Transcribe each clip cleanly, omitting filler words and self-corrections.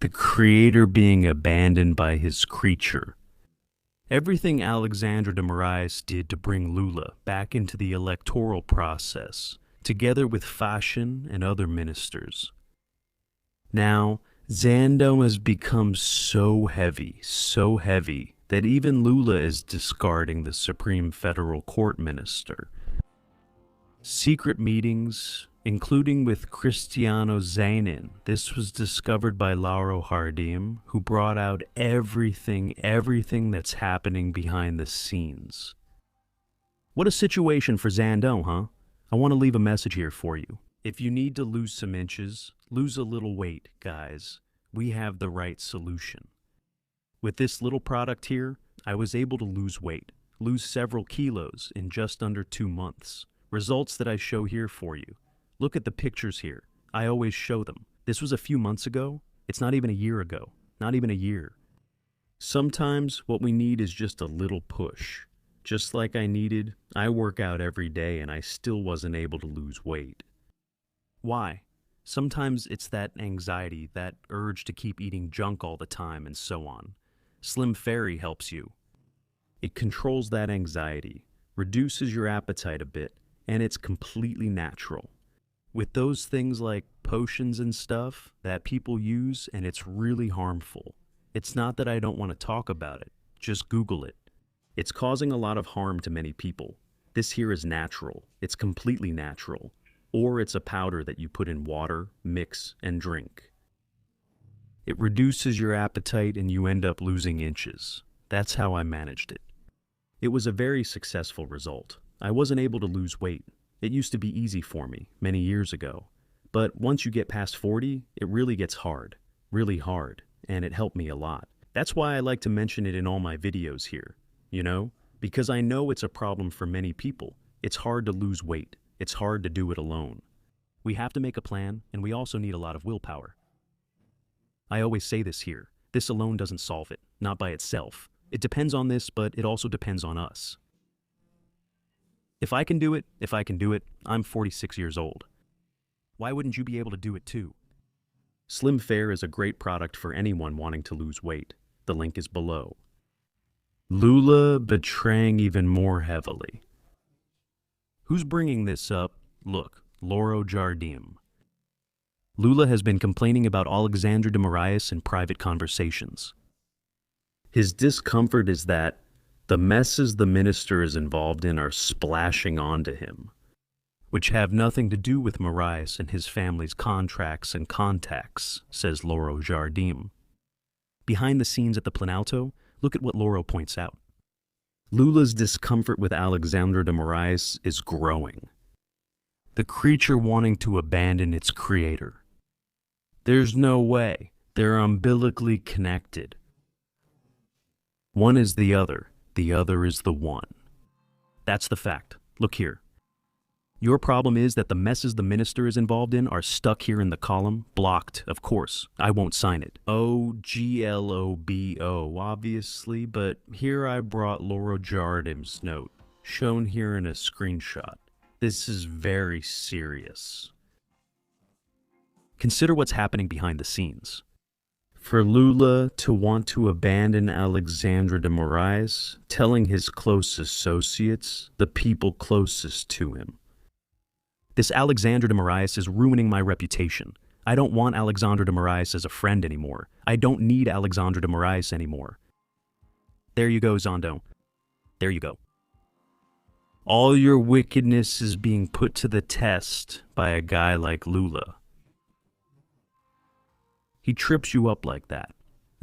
The creator being abandoned by his creature. Everything Alexandre de Moraes did to bring Lula back into the electoral process, together with Fashion and other ministers. Now, Xandão has become so heavy, that even Lula is discarding the Supreme Federal Court minister. Secret meetings, including with Cristiano Zainin. This was discovered by Lauro Jardim, who brought out everything that's happening behind the scenes. What a situation for Xandão, huh? I want to leave a message here for you. If you need to lose some inches, lose a little weight, guys. We have the right solution. With this little product here, I was able to lose weight, lose several kilos in just under 2 months. Results that I show here for you. Look at the pictures here. I always show them. This was a few months ago. It's not even a year ago. Not even a year. Sometimes what we need is just a little push. Just like I work out every day and I still wasn't able to lose weight. Why? Sometimes it's that anxiety, that urge to keep eating junk all the time and so on. Slim Fairy helps you. It controls that anxiety, reduces your appetite a bit, and it's completely natural. With those things like potions and stuff that people use, and it's really harmful. It's not that I don't want to talk about it, just Google it. It's causing a lot of harm to many people. This here is natural, it's completely natural. Or it's a powder that you put in water, mix, and drink. It reduces your appetite and you end up losing inches. That's how I managed it. It was a very successful result. I wasn't able to lose weight. It used to be easy for me many years ago. But once you get past 40, it really gets hard, really hard, and it helped me a lot. That's why I like to mention it in all my videos here, you know? Because I know it's a problem for many people. It's hard to lose weight. It's hard to do it alone. We have to make a plan, and we also need a lot of willpower. I always say this here. This alone doesn't solve it, not by itself. It depends on this, but it also depends on us. If I can do it, I'm 46 years old. Why wouldn't you be able to do it too? Slim Fair is a great product for anyone wanting to lose weight. The link is below. Lula betraying even more heavily. Who's bringing this up? Look, Lauro Jardim. Lula has been complaining about Alexandre de Moraes in private conversations. His discomfort is that the messes the minister is involved in are splashing onto him, which have nothing to do with Moraes and his family's contracts and contacts, says Lauro Jardim. Behind the scenes at the Planalto, look at what Lauro points out. Lula's discomfort with Alexandre de Moraes is growing. The creature wanting to abandon its creator. There's no way. They're umbilically connected. One is the other is the one. That's the fact. Look here. Your problem is that the messes the minister is involved in are stuck here in the column, blocked, of course. I won't sign it. OGLOBO, obviously, but here I brought Lauro Jardim's note, shown here in a screenshot. This is very serious. Consider what's happening behind the scenes. For Lula to want to abandon Alexandre de Moraes, telling his close associates, the people closest to him. This Alexandre de Moraes is ruining my reputation. I don't want Alexandre de Moraes as a friend anymore. I don't need Alexandre de Moraes anymore. There you go, Xandão. There you go. All your wickedness is being put to the test by a guy like Lula. He trips you up like that.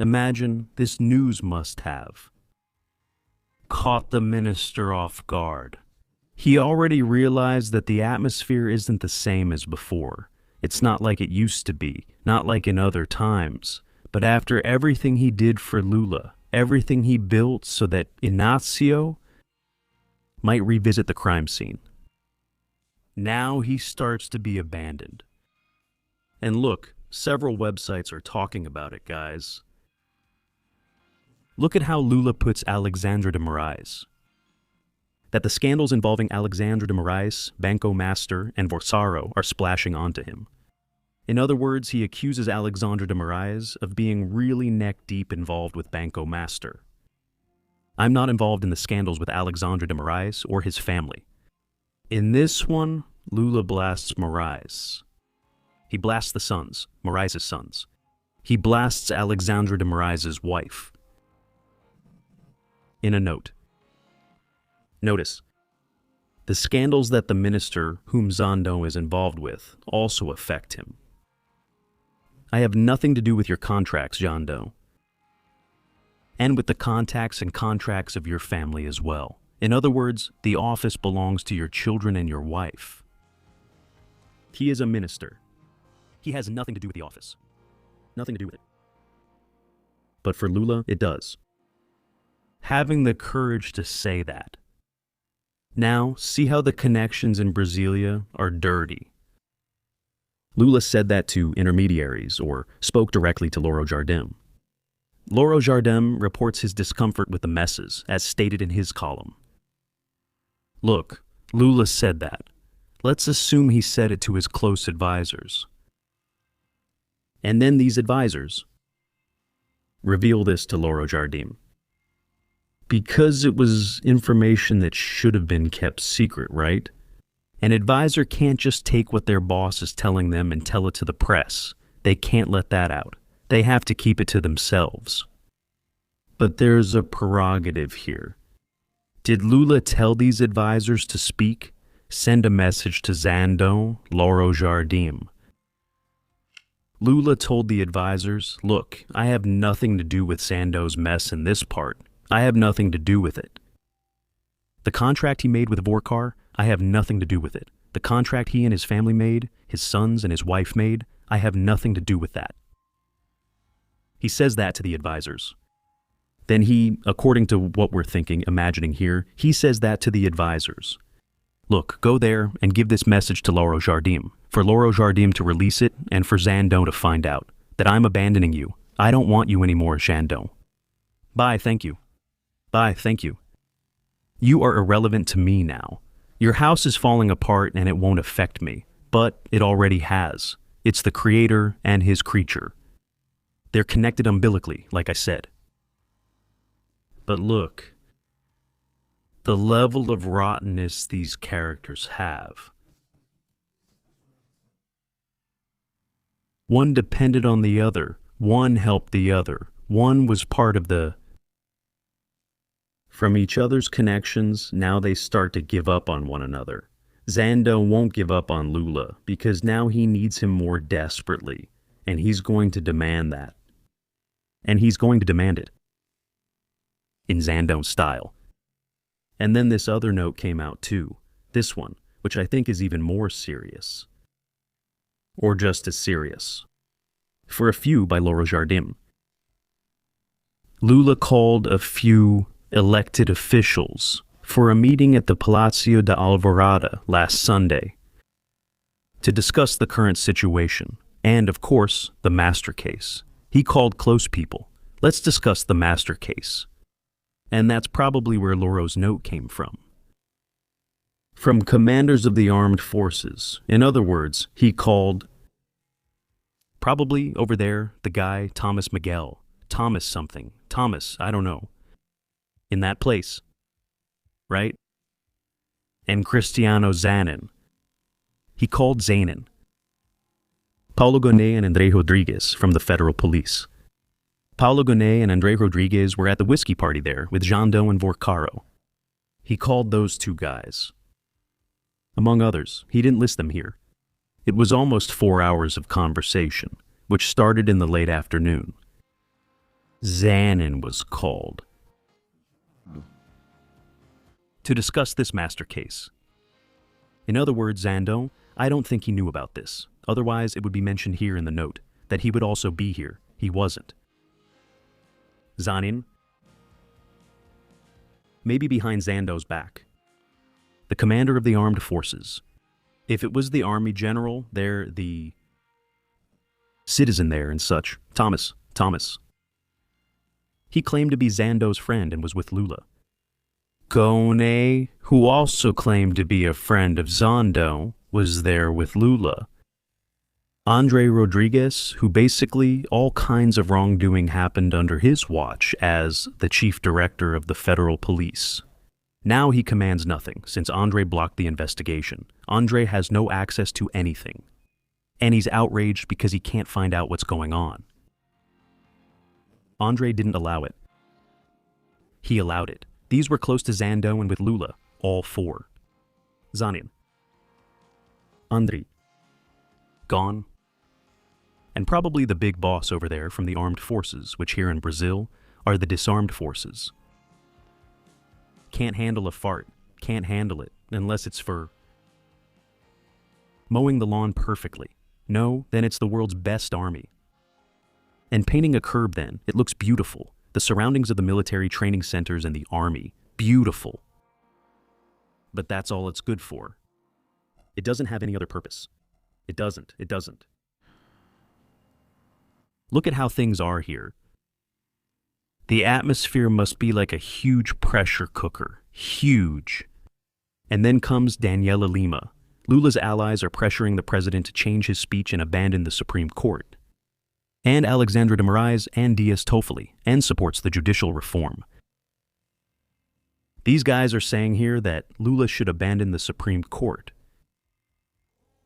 Imagine this news must-have. Caught the minister off guard. He already realized that the atmosphere isn't the same as before. It's not like it used to be, not like in other times. But after everything he did for Lula, everything he built so that Inácio might revisit the crime scene. Now he starts to be abandoned. And look, several websites are talking about it, guys. Look at how Lula puts Alexandre de Moraes. That the scandals involving Alexandre de Moraes, Banco Master, and Vorsaro are splashing onto him. In other words, he accuses Alexandre de Moraes of being really neck-deep involved with Banco Master. I'm not involved in the scandals with Alexandre de Moraes or his family. In this one, Lula blasts Moraes. He blasts the sons, Moraes' sons. He blasts Alexandre de Moraes' wife. In a note. Notice, the scandals that the minister, whom Xandão is involved with, also affect him. I have nothing to do with your contracts, Xandão, and with the contacts and contracts of your family as well. In other words, the office belongs to your children and your wife. He is a minister. He has nothing to do with the office. Nothing to do with it. But for Lula, it does. Having the courage to say that. Now, see how the connections in Brasilia are dirty. Lula said that to intermediaries, or spoke directly to Lauro Jardim. Lauro Jardim reports his discomfort with the messes, as stated in his column. Look, Lula said that. Let's assume he said it to his close advisors. And then these advisors reveal this to Lauro Jardim. Because it was information that should have been kept secret, right? An advisor can't just take what their boss is telling them and tell it to the press. They can't let that out. They have to keep it to themselves. But there's a prerogative here. Did Lula tell these advisors to speak? Send a message to Xandão, Lauro Jardim. Lula told the advisors, look, I have nothing to do with Xandão's mess in this part. I have nothing to do with it. The contract he made with Vorkar, I have nothing to do with it. The contract he and his family made, his sons and his wife made, I have nothing to do with that. He says that to the advisors. Then he, according to what we're thinking, imagining here, he says that to the advisors. Look, go there and give this message to Lauro Jardim, for Lauro Jardim to release it and for Xandão to find out that I'm abandoning you. I don't want you anymore, Xandão. Bye, thank you. Bye, thank you. You are irrelevant to me now. Your house is falling apart and it won't affect me, but it already has. It's the creator and his creature. They're connected umbilically, like I said. But look, the level of rottenness these characters have. One depended on the other. One helped the other. One was part of the... From each other's connections, now they start to give up on one another. Xandão won't give up on Lula, because now he needs him more desperately, and he's going to demand that. And he's going to demand it. In Xandão's style. And then this other note came out too. This one, which I think is even more serious. Or just as serious. For a few by Lauro Jardim. Lula called a few elected officials for a meeting at the Palácio da Alvorada last Sunday to discuss the current situation and, of course, the master case. He called close people. Let's discuss the master case. And that's probably where Lauro's note came from. From commanders of the armed forces. In other words, he called, probably over there, the guy Thomas Miguel, Thomas something, Thomas, I don't know. In that place, right? And Cristiano Zanin. He called Zanin. Paulo Gonet and André Rodrigues from the federal police. Paulo Gonet and André Rodrigues were at the whiskey party there with Xandão and Vorkaro. He called those two guys. Among others, he didn't list them here. It was almost 4 hours of conversation, which started in the late afternoon. Zanin was called to discuss this master case. In other words, Xandão, I don't think he knew about this. Otherwise, it would be mentioned here in the note that he would also be here. He wasn't. Zanin, maybe behind Xandão's back. The commander of the armed forces. If it was the army general, there, the citizen there and such. Thomas. He claimed to be Xandão's friend and was with Lula. Gonet, who also claimed to be a friend of Xandão, was there with Lula. Andre Rodriguez, who basically all kinds of wrongdoing happened under his watch as the chief director of the federal police. Now he commands nothing, since Andre blocked the investigation. Andre has no access to anything. And he's outraged because he can't find out what's going on. Andre didn't allow it. He allowed it. These were close to Xandão and with Lula, all four. Zanin. Andre. Gone. And probably the big boss over there from the armed forces, which here in Brazil are the disarmed forces. Can't handle a fart. Can't handle it, unless it's for mowing the lawn perfectly. No, then it's the world's best army. And painting a curb then, it looks beautiful. The surroundings of the military training centers and the army, beautiful. But that's all it's good for. It doesn't have any other purpose. It doesn't. Look at how things are here. The atmosphere must be like a huge pressure cooker. Huge. And then comes Daniela Lima. Lula's allies are pressuring the president to change his speech and abandon the Supreme Court. And Alexandre de Moraes and Dias Toffoli, and supports the judicial reform. These guys are saying here that Lula should abandon the Supreme Court.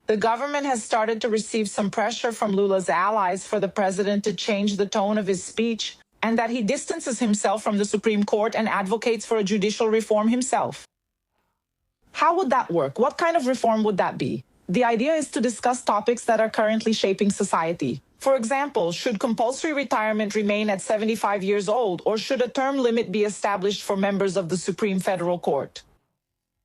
The government has started to receive some pressure from Lula's allies for the president to change the tone of his speech and that he distances himself from the Supreme Court and advocates for a judicial reform himself. How would that work? What kind of reform would that be? The idea is to discuss topics that are currently shaping society. For example, should compulsory retirement remain at 75 years old, or should a term limit be established for members of the Supreme Federal Court?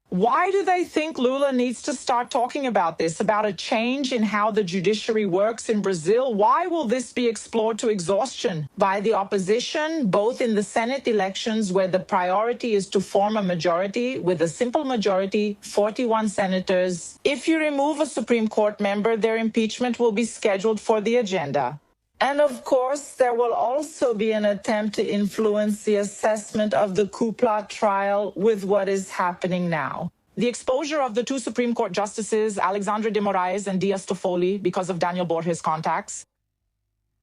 Why do they think Lula needs to start talking about this, about a change in how the judiciary works in Brazil? Why will this be explored to exhaustion by the opposition, both in the Senate elections, where the priority is to form a majority with a simple majority, 41 senators? If you remove a Supreme Court member, their impeachment will be scheduled for the agenda. And of course, there will also be an attempt to influence the assessment of the coup plot trial with what is happening now. The exposure of the two Supreme Court justices, Alexandre de Moraes and Dias Toffoli, because of Daniel Borges' contacts.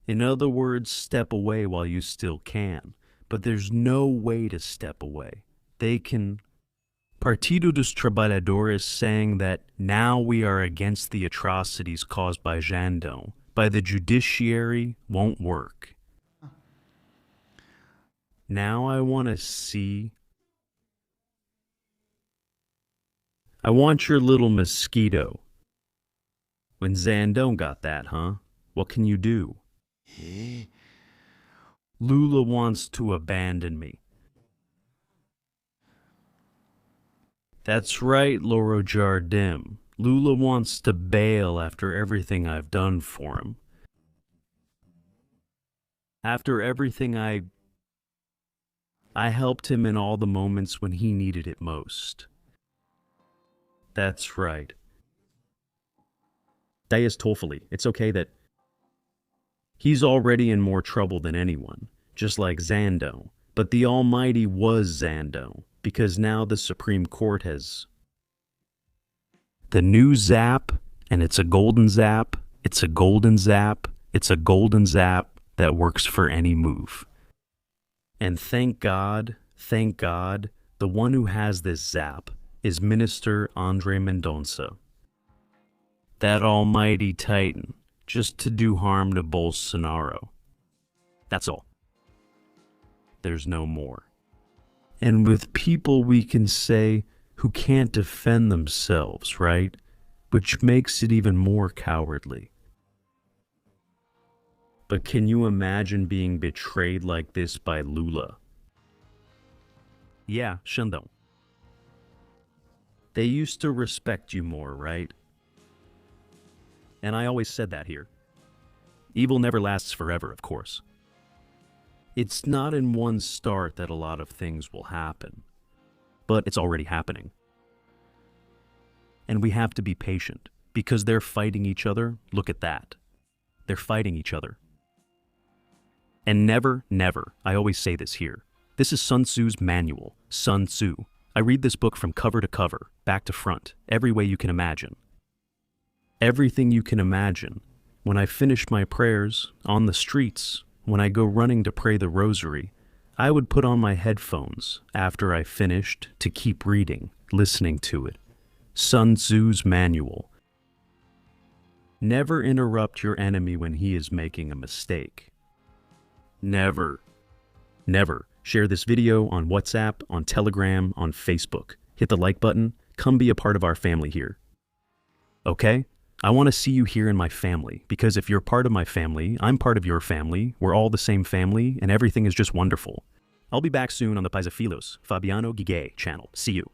In other words, step away while you still can. But there's no way to step away. They can... Partido dos Trabalhadores saying that now we are against the atrocities caused by Xandão. By the judiciary won't work. Now I want to see. I want your little mosquito. When Xandão got that, huh? What can you do? Lula wants to abandon me. That's right, Loro Jardim. Lula wants to bail after everything I've done for him. After everything I helped him in all the moments when he needed it most. That's right. Dias Toffoli, it's okay that he's already in more trouble than anyone, just like Xandão. But the Almighty was Xandão, because now the Supreme Court has... The new zap, and it's a golden zap, it's a golden zap, it's a golden zap that works for any move. And thank God, the one who has this zap is Minister Andre Mendonça. That almighty titan, just to do harm to Bolsonaro. That's all. There's no more. And with people we can say, who can't defend themselves, right? Which makes it even more cowardly. But can you imagine being betrayed like this by Lula? Yeah, Xandão. They used to respect you more, right? And I always said that here. Evil never lasts forever, of course. It's not in one start that a lot of things will happen. But it's already happening. And we have to be patient, because they're fighting each other. Look at that. They're fighting each other. And never, I always say this here. This is Sun Tzu's manual, Sun Tzu. I read this book from cover to cover, back to front, every way you can imagine. Everything you can imagine. When I finished my prayers, on the streets, when I go running to pray the rosary, I would put on my headphones after I finished to keep reading, listening to it. Sun Tzu's manual. Never interrupt your enemy when he is making a mistake. Never. Never. Share this video on WhatsApp, on Telegram, on Facebook. Hit the like button. Come be a part of our family here. Okay? I want to see you here in my family, because if you're part of my family, I'm part of your family, we're all the same family, and everything is just wonderful. I'll be back soon on the Paisafilos Fabiano Gigay channel. See you.